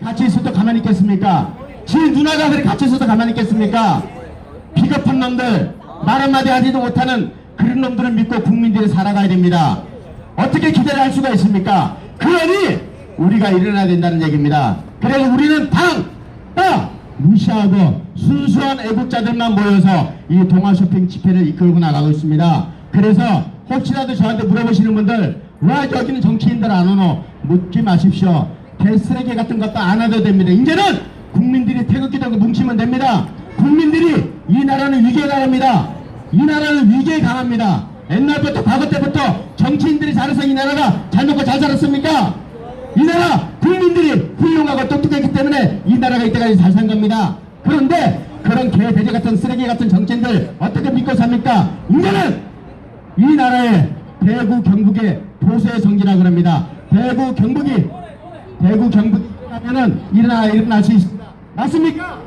갇혀 있어도 가만히 있겠습니까? 지 누나가 그렇게 갇혀 있어도 가만히 있겠습니까? 비겁한 놈들, 말 한마디 하지도 못하는 그런 놈들을 믿고 국민들이 살아가야 됩니다. 어떻게 기대를 할 수가 있습니까? 그러니 우리가 일어나야 된다는 얘기입니다. 그래서 우리는 당 무시하고 순수한 애국자들만 모여서 이 동아쇼핑 집회를 이끌고 나가고 있습니다. 그래서 혹시라도 저한테 물어보시는 분들 왜 여기는 정치인들 안 오노? 묻지 마십시오. 개쓰레기 같은 것도 안 해도 됩니다. 이제는 국민들이 태극기 들고 뭉치면 됩니다. 국민들이 이 나라는 위기에 나라입니다. 이 나라는 위기에 강합니다. 옛날부터 과거 때부터 정치인들이 잘해서 이 나라가 잘 먹고 잘 살았습니까? 이 나라 국민들이 훌륭하고 똑똑했기 때문에 이 나라가 이때까지 잘 산 겁니다. 그런데 그런 개돼지 같은 쓰레기 같은 정치인들 어떻게 믿고 삽니까? 이제는 이 나라의 대구 경북의 보수의 성지라 그럽니다. 대구 경북이 하면은 일어날 수 있습니다. 맞습니까?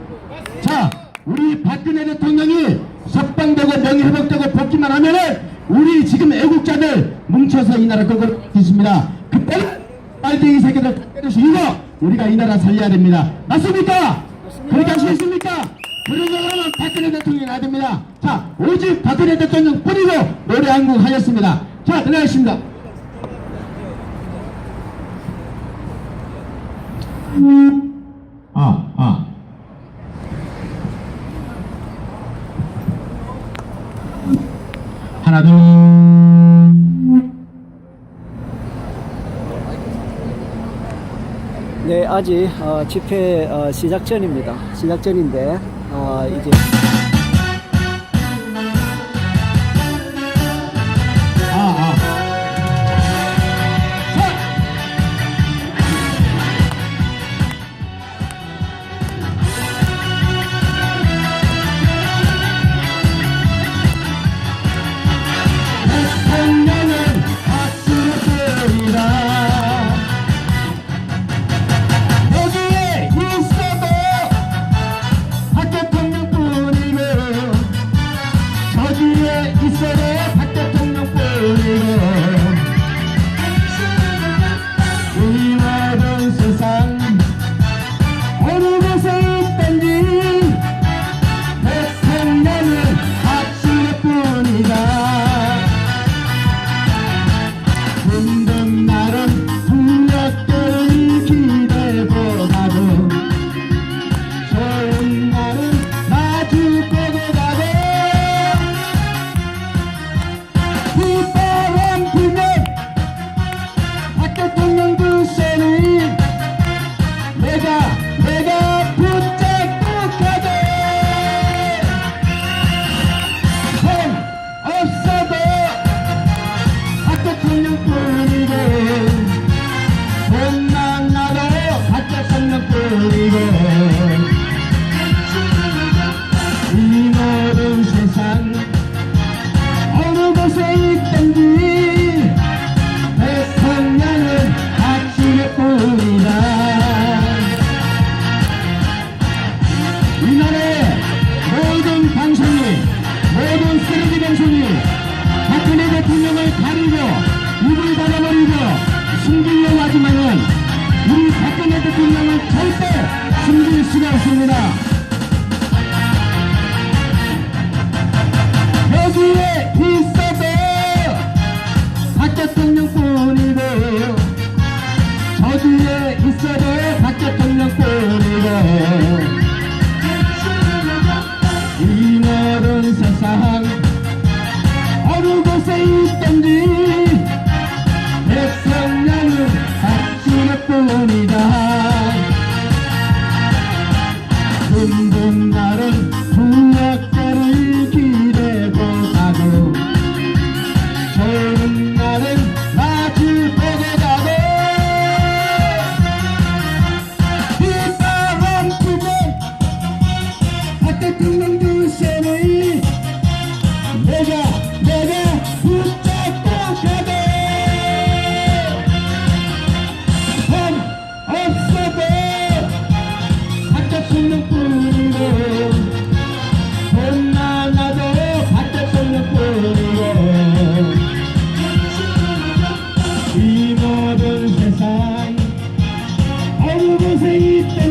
자, 우리 박근혜 대통령이 석방되고 명예회복되고 복귀만 하면은 우리 지금 애국자들 뭉쳐서 이 나라 끌고 있습니다. 그때는 빨대이 새끼들 때려주고 우리가 이 나라 살려야 됩니다. 맞습니까? 그렇게 하시겠습니까? 그러면 박근혜 대통령이 나야 됩니다. 자, 오직 박근혜 대통령 뿌리고 노래 한 곡 하겠습니다. 자, 들어가겠습니다. 하나, 둘. 네, 아직 집회 시작 전입니다. 시작 전인데 이제 박근혜 대통령을 가리고 입을 닫아버리고 숨기려고 하지만은 우리 박근혜 대통령은 절대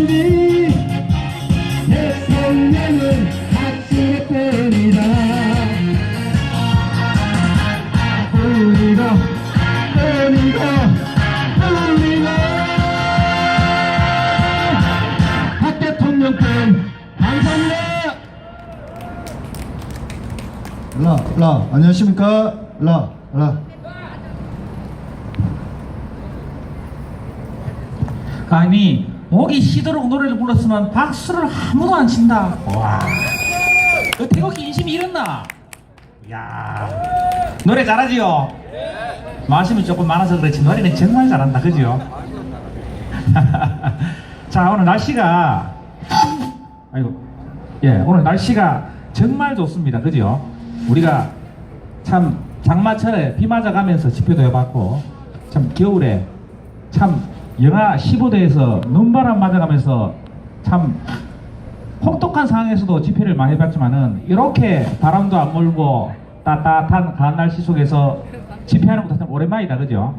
우리 내 생명은 가치뿐이다. 뿐이다 박 대통령님 감사합니다. 안녕하십니까? 아니 목이 쉬도록 노래를 불렀으면 박수를 아무도 안 친다. 와, 그 태극기 인심이 이랬나? 야, 노래 잘하지요? 말씀이 조금 많아서 그렇지 노래는 정말 잘한다, 그죠? 자, 오늘 날씨가 오늘 날씨가 정말 좋습니다, 그죠? 우리가 참 장마철에 비 맞아가면서 집회도 해봤고, 참 겨울에 참 영하 15도에서 눈바람 맞아가면서 참 혹독한 상황에서도 집회를 많이 해봤지만은 이렇게 바람도 안 불고 따뜻한 가을 날씨 속에서 집회하는 것도 참 오랜만이다, 그죠?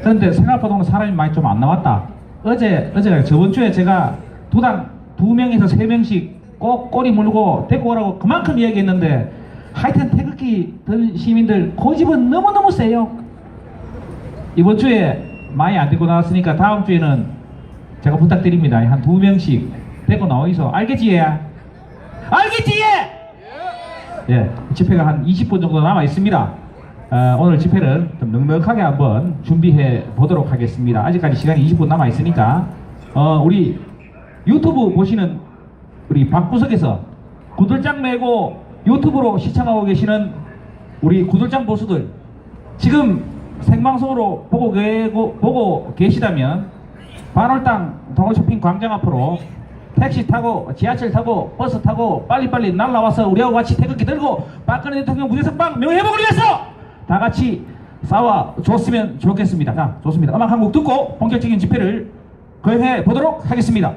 그런데 생각보다 오늘 사람이 많이 좀 안 나왔다. 어제가 저번 주에 제가 도당 2명에서 3명씩 꼭 꼬리 물고 데리고 오라고 그만큼 이야기했는데, 하여튼 태극기 든 시민들 고집은 너무너무 세요. 이번 주에 많이 안 데리고 나왔으니까 다음 주에는 제가 부탁드립니다. 한 2명씩 데리고 나와서. 알겠지 얘? 알겠지 얘? 예, 집회가 한 20분 정도 남아 있습니다. 오늘 집회를 좀 넉넉하게 한번 준비해 보도록 하겠습니다. 아직까지 시간이 20분 남아 있으니까 우리 유튜브 보시는 우리 방구석에서 구들장 메고 유튜브로 시청하고 계시는 우리 구들장 보수들, 지금 생방송으로 보고 계시다면 반월당 동호쇼핑 광장 앞으로 택시 타고 지하철 타고 버스 타고 빨리빨리 날라와서 우리하고 같이 태극기 들고 박근혜 대통령 무죄석방 명예회복을 위해서 다 같이 싸워줬으면 좋겠습니다. 자, 좋습니다. 음악 한 곡 듣고 본격적인 집회를 거행해 보도록 하겠습니다.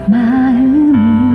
마음을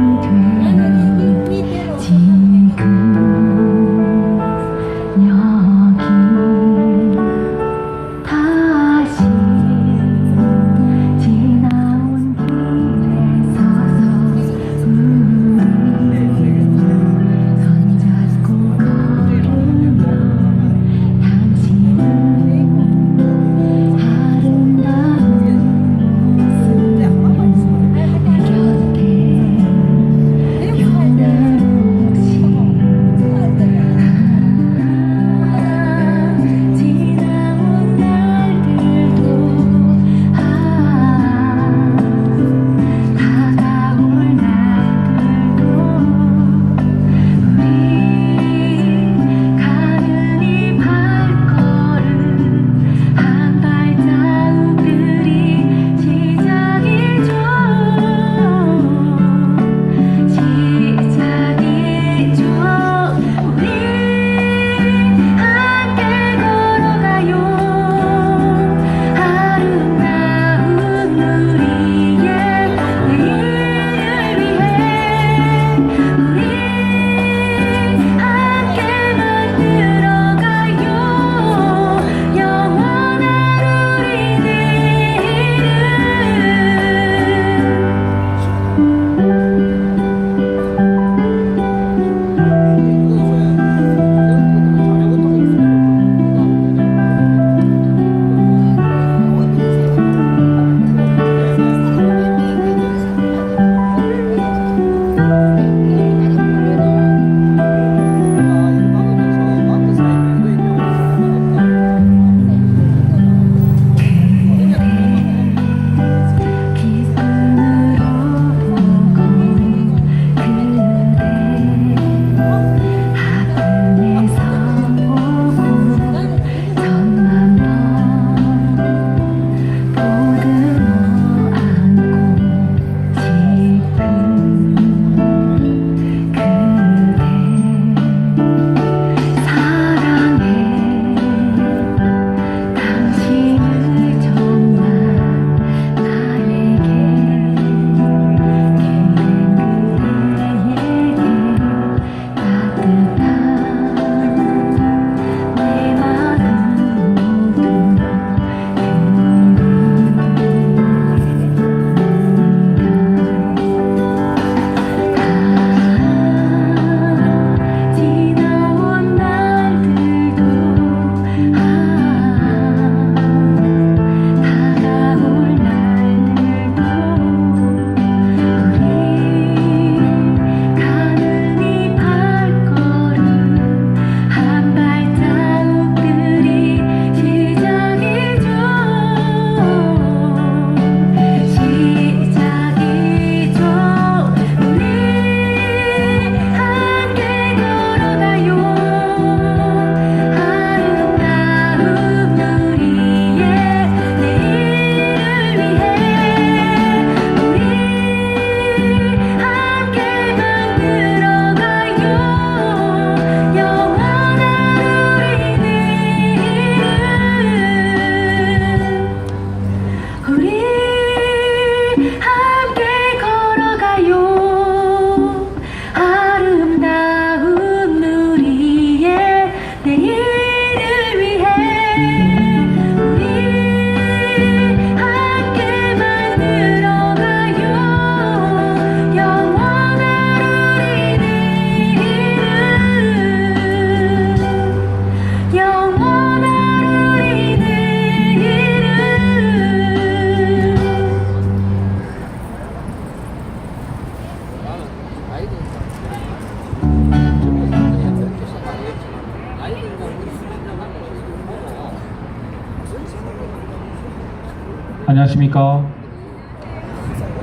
안녕하십니까?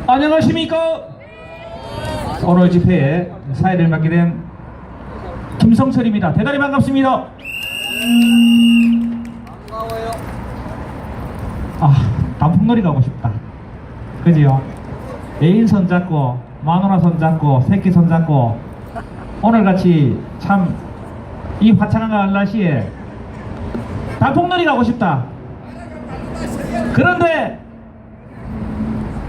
안녕하십니까? 오늘 집회에 사회를 맡게 된 김성철입니다. 대단히 반갑습니다. 단풍놀이 가고 싶다. 그지요? 애인 손 잡고 마누라 손 잡고 새끼 손 잡고 오늘같이 참 이 화창한 날씨에 단풍놀이 가고 싶다. 그런데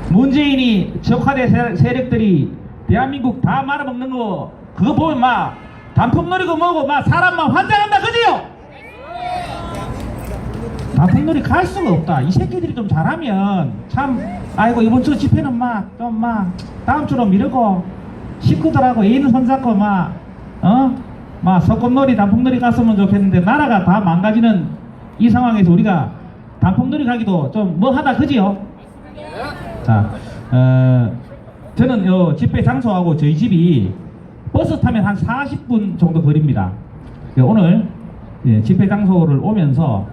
문재인이 적화대 세력들이 대한민국 다 말아먹는 거 그거 보면 막 단풍놀이고 뭐고 막 사람만 환장한다. 그지요? 단풍놀이 갈 수가 없다. 이 새끼들이 좀 잘하면 참 아이고 이번 주 집회는 막 다음 주로 미루고 식구들하고 애인 손잡고 막 소꿉놀이 단풍놀이 갔으면 좋겠는데 나라가 다 망가지는 이 상황에서 우리가 단풍놀이 가기도 좀 뭐하다. 그지요? 자, 저는 요 집회 장소하고 저희 집이 버스 타면 한 40분 정도 거리입니다. 오늘 집회 장소를 오면서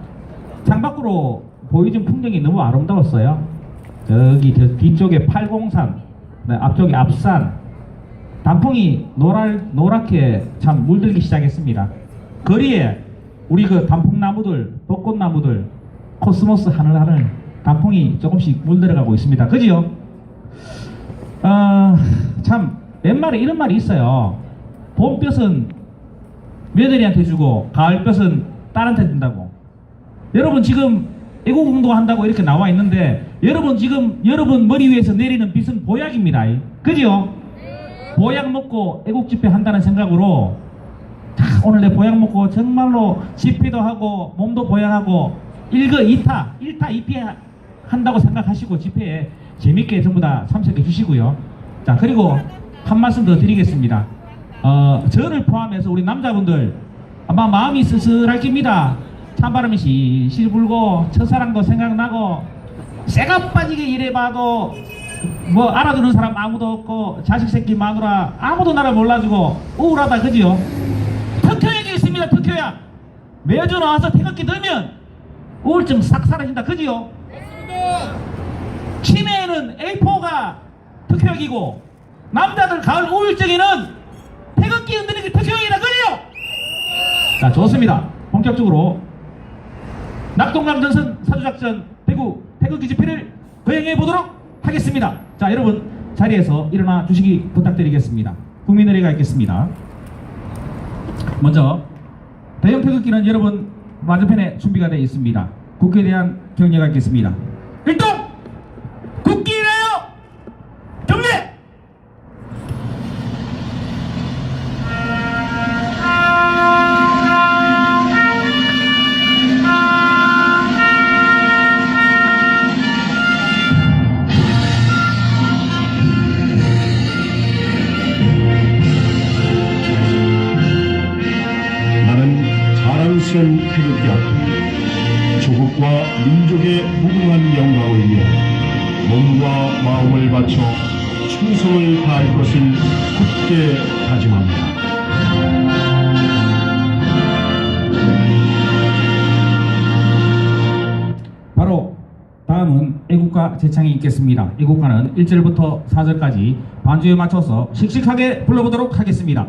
창밖으로 보이는 풍경이 너무 아름다웠어요. 저기 저 뒤쪽에 팔공산, 앞쪽에 앞산, 단풍이 노랗게 참 물들기 시작했습니다. 거리에 우리 그 단풍나무들, 벚꽃나무들, 코스모스 하늘하늘 단풍이 조금씩 물들어가고 있습니다. 그지요? 참 옛말에 이런 말이 있어요. 봄볕은 며느리한테 주고 가을볕은 딸한테 준다고. 여러분 지금 애국운동 한다고 이렇게 나와 있는데 여러분 지금 여러분 머리 위에서 내리는 빛은 보약입니다. 그지요? 보약 먹고 애국 집회 한다는 생각으로 오늘 내 보약 먹고 정말로 집회도 하고 몸도 보약하고 1타2피 한다고 생각하시고 집회에 재밌게 전부 다 참석해 주시고요. 자, 그리고 한 말씀 더 드리겠습니다. 저를 포함해서 우리 남자분들 아마 마음이 쓸쓸할 겁니다. 찬바람이 실실 불고 첫사랑도 생각나고 쇠가 빠지게 일해봐도 뭐 알아주는 사람 아무도 없고 자식 새끼 마누라 아무도 나를 몰라주고 우울하다. 그지요? 특효약이 있습니다. 특효약. 매주 나와서 태극기 들면 우울증 싹 사라진다. 그지요? 치매에는 A4가 특효약이고 남자들 가을 우울증에는 태극기 흔드는 게 특효약이다. 그지요? 자, 좋습니다. 본격적으로 낙동강 전선 사주작전 대구 태극기 집회를 거행해 보도록 하겠습니다. 자, 여러분 자리에서 일어나 주시기 부탁드리겠습니다. 국민의례가 있겠습니다. 먼저 대형 태극기는 여러분 맞은편에 준비가 되어 있습니다. 국회에 대한 격려가 있겠습니다. 일동 국기를 위하여 경례! 자랑스런 태극기 앞에 조국과 민족의 무궁한 영광을 위해 몸과 마음을 바쳐 충성을 다할 것을 굳게 다짐합니다. 바로 다음은 애국가 제창이 있겠습니다. 애국가는 1절부터 4절까지 반주에 맞춰서 씩씩하게 불러보도록 하겠습니다.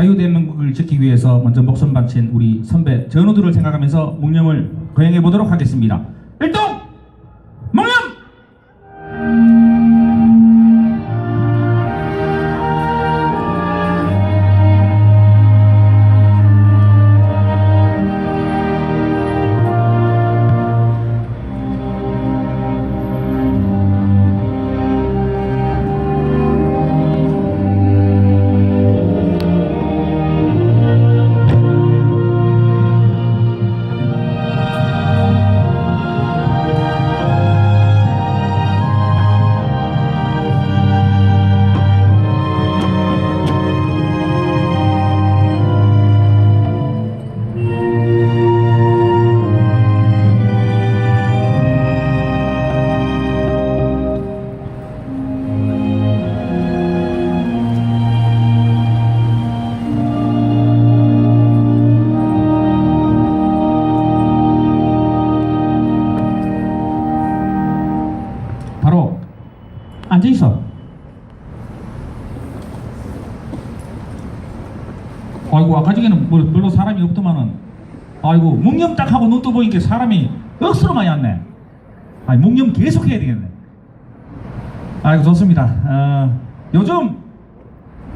자유대한민국을 지키기 위해서 먼저 목숨 바친 우리 선배 전우들을 생각하면서 묵념을 거행해 보도록 하겠습니다. 일동 묵념! 바로 앉아있어. 아이고 아까 전에는 별로 사람이 없더만은 아이고 묵념 딱 하고 눈 떠보니까 사람이 억수로 많이 왔네. 아니 묵념 계속 해야 되겠네. 아이고 좋습니다. 요즘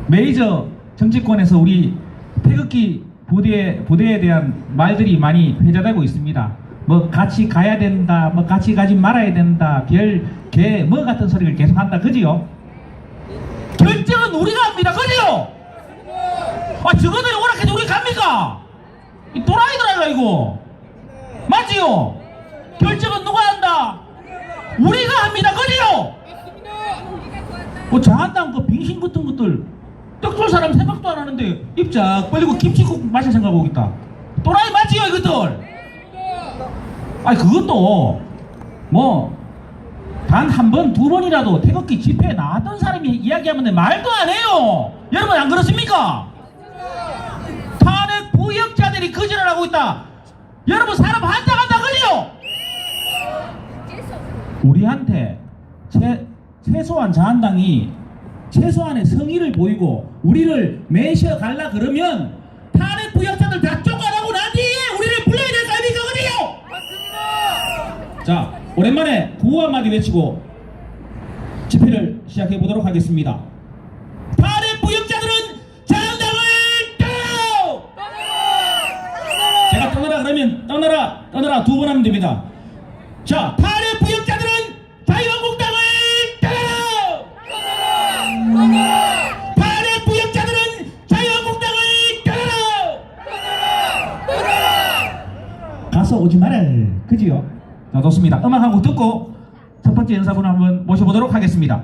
메이저 정치권에서 우리 태극기 부대에 대한 말들이 많이 회자되고 있습니다. 뭐 같이 가야 된다, 뭐 같이 가지 말아야 된다, 개 뭐 같은 소리를 계속 한다, 그지요? 결정은 우리가 합니다, 그지요? 아 저거들이 오락해도 우리 갑니까? 이 또라이들아 이거 맞지요? 결정은 누가 한다? 우리가 합니다, 그지요? 뭐 저한테 그 빙신 같은 것들 떡줄 사람 생각도 안 하는데 입짝 벌리고 김치국 마실 생각하고 있다. 또라이 맞지요 이것들? 아니 그것도 뭐 단 한 번, 두 번이라도 태극기 집회에 나왔던 사람이 이야기하면 말도 안 해요. 여러분 안 그렇습니까? 탄핵 부역자들이 거짓을 하고 있다. 여러분 사람 한장한다 그래요? 우리한테 최소한 자한당이 최소한의 성의를 보이고 우리를 매셔 갈라 그러면 탄핵 부역자들 다 쫓아나고 난 뒤에 우리를 불러야 될 거 아닙니까 그래요? 맞습니다. 자 오랜만에 구호 한마디 외치고 집회를 시작해 보도록 하겠습니다. 탄핵 부역자들은 자한당을 떠나라! 제가 떠나라 그러면 떠나라 두 번 하면 됩니다. 자 탄핵 부역자들은 자유한국당을 떠나라! 탄핵 부역자들은 자유한국당을 떠나라! 가서 오지 마라 그지요? 자, 좋습니다. 음악 한 곡 듣고 첫 번째 연사분 한번 모셔보도록 하겠습니다.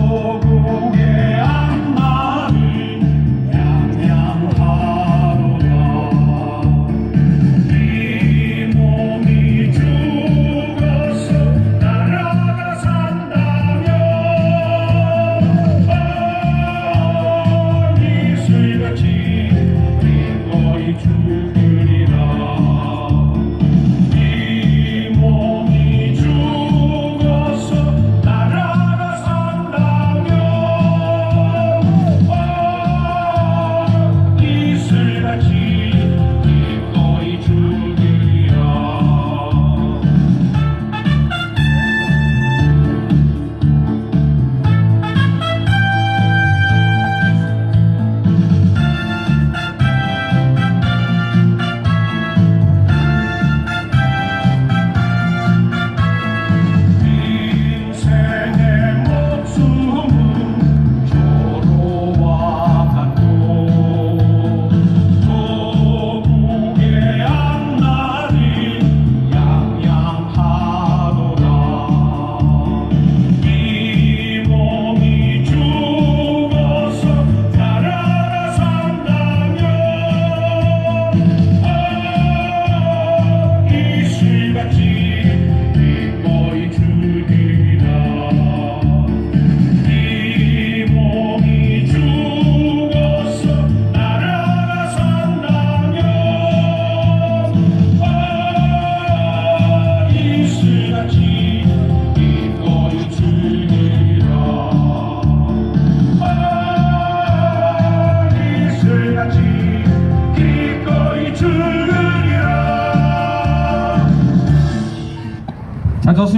조국의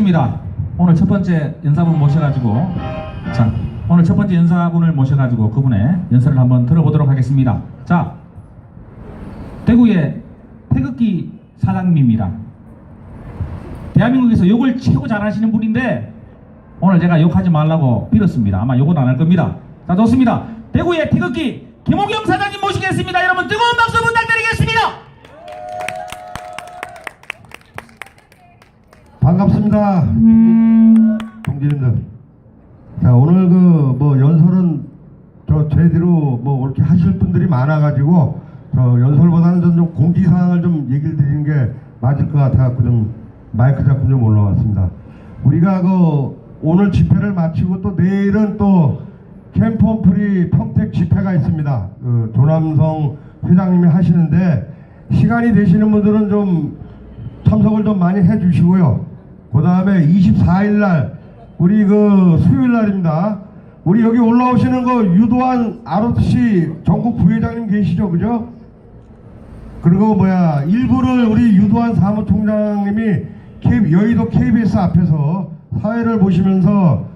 좋습니다. 오늘 첫 번째 연사분 모셔가지고, 자, 오늘 첫 번째 연사분을 모셔가지고 그분의 연설을 한번 들어보도록 하겠습니다. 자, 대구의 태극기 사장님입니다. 대한민국에서 욕을 최고 잘하시는 분인데 오늘 제가 욕하지 말라고 빌었습니다. 아마 욕은 안 할 겁니다. 자, 좋습니다. 대구의 태극기 김호겸 사장님 모시겠습니다. 여러분 뜨거운 박수 부탁드리겠습니다. 반갑습니다. 동지님들. 자, 오늘 연설은 제대로 이렇게 하실 분들이 많아가지고 연설보다는 좀 공지사항을 좀 얘기를 드리는 게 맞을 것 같아갖고 좀 마이크 잡고 좀 올라왔습니다. 우리가 오늘 집회를 마치고 또 내일은 또 캠프홈프리 평택 집회가 있습니다. 조남성 회장님이 하시는데 시간이 되시는 분들은 좀 참석을 좀 많이 해주시고요. 그 다음에 24일날 우리 수요일 날입니다. 우리 여기 올라오시는 유도한 ROTC 전국 부회장님 계시죠, 그죠? 그리고 일부를 우리 유도한 사무총장님이 여의도 KBS 앞에서 사회를 보시면서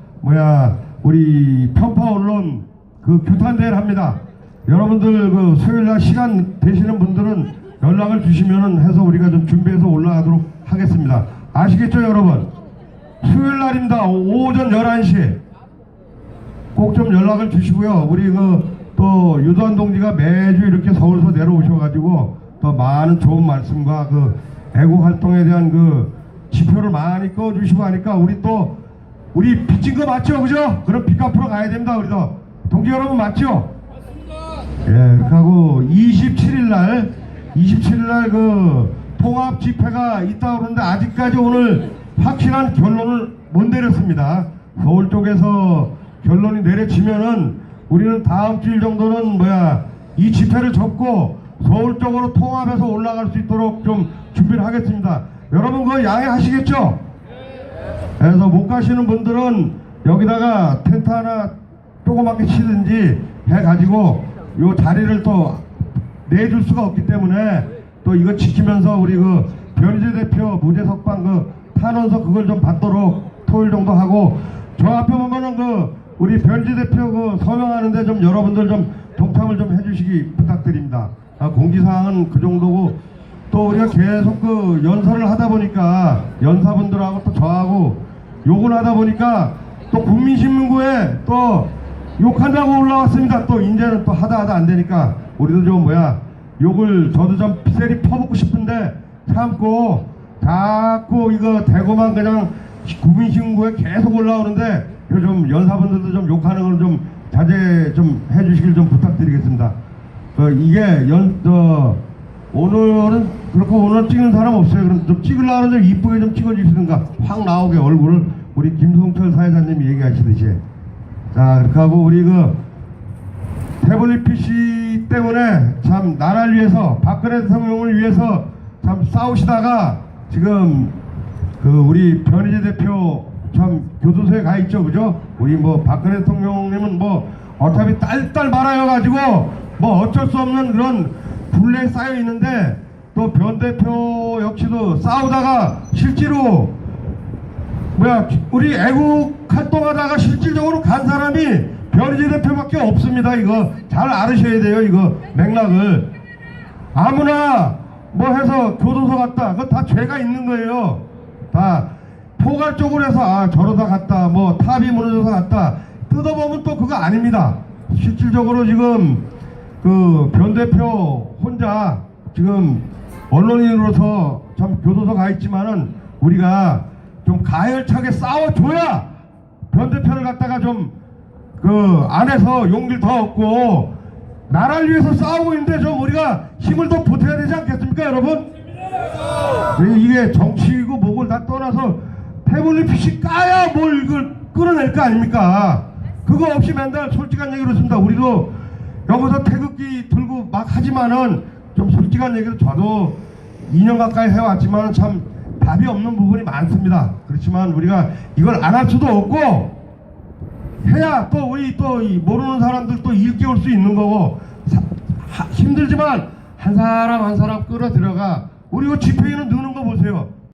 우리 편파 언론 규탄대회를 합니다. 여러분들 수요일날 시간 되시는 분들은 연락을 주시면 해서 우리가 좀 준비해서 올라가도록 하겠습니다. 아시겠죠, 여러분? 수요일 날입니다. 오전 11시 꼭 좀 연락을 주시고요. 우리 또 유도한 동지가 매주 이렇게 서울서 내려오셔가지고 또 많은 좋은 말씀과 애국 활동에 대한 지표를 많이 꺼주시고 하니까 우리 빚진 거 맞죠, 그죠? 그럼 빚 갚으러 가야 됩니다. 우리도 동지 여러분 맞죠? 예, 그렇게 하고 27일날 통합 집회가 있다고 그러는데 아직까지 오늘 확실한 결론을 못 내렸습니다. 서울 쪽에서 결론이 내려지면은 우리는 다음 주일 정도는 이 집회를 접고 서울 쪽으로 통합해서 올라갈 수 있도록 좀 준비를 하겠습니다. 여러분 양해하시겠죠? 그래서 못 가시는 분들은 여기다가 텐트 하나 조그맣게 치든지 해가지고 요 자리를 또 내줄 수가 없기 때문에 또 이거 지키면서 우리 변희재 대표 무죄석방 탄원서 그걸 좀 받도록 토요일 정도 하고 저 앞에 보면은 우리 변희재 대표 서명하는데 좀 여러분들 좀 동참을 좀 해주시기 부탁드립니다. 공지사항은 그 정도고 또 우리가 계속 연설을 하다 보니까 연사분들하고 또 저하고 욕을 하다 보니까 또 국민신문고에 또 욕한다고 올라왔습니다. 또 이제는 또 하다 안 되니까 우리도 좀 욕을 저도 좀 세리 퍼붓고 싶은데 참고 자꾸 이거 대고만 그냥 국민신문고에 계속 올라오는데 좀 연사분들도 좀 욕하는 걸 좀 자제 좀 해주시길 좀 부탁드리겠습니다. 이게 오늘은 그렇고 오늘 찍는 사람 없어요. 그럼 좀 찍으려고 하는데 이쁘게 좀 찍어주시든가 확 나오게 얼굴을 우리 김성철 사회자님이 얘기하시듯이. 자, 그렇게 하고 우리 태블릿 PC 때문에 참 나라를 위해서 박근혜 대통령을 위해서 참 싸우시다가 지금 우리 변희재 대표 참 교도소에 가 있죠, 그죠? 우리 박근혜 대통령님은 어차피 딸 말아요 가지고 어쩔 수 없는 그런 굴레에 쌓여 있는데 또 변 대표 역시도 싸우다가 실제로 우리 애국 활동하다가 실질적으로 간 사람이 변희재 대표밖에 없습니다. 이거 잘 알으셔야 돼요. 이거 맥락을 아무나 해서 교도소 갔다 그거 다 죄가 있는 거예요. 다 포괄적으로 해서 저러다 갔다 탑이 무너져서 갔다 뜯어보면 또 그거 아닙니다. 실질적으로 지금 변 대표 혼자 지금 언론인으로서 참 교도소 가 있지만은 우리가 좀 가열차게 싸워줘야 변 대표를 갖다가 좀 안에서 용기를 더 얻고 나라를 위해서 싸우고 있는데 좀 우리가 힘을 더 보태야 되지 않겠습니까, 여러분? 이게 정치이고 뭐고 다 떠나서 태블릿 PC 까야 이걸 끌어낼 거 아닙니까? 그거 없이 맨날 솔직한 얘기로 했습니다. 우리도 여기서 태극기 들고 막 하지만은 좀 솔직한 얘기를 저도 2년 가까이 해왔지만 참 답이 없는 부분이 많습니다. 그렇지만 우리가 이걸 안 할 수도 없고 해야 또 우리 또 모르는 사람들 또 일깨울 수 있는 거고 힘들지만 한 사람 한 사람 끌어 들어가 우리 집회에는 느는 거 보세요.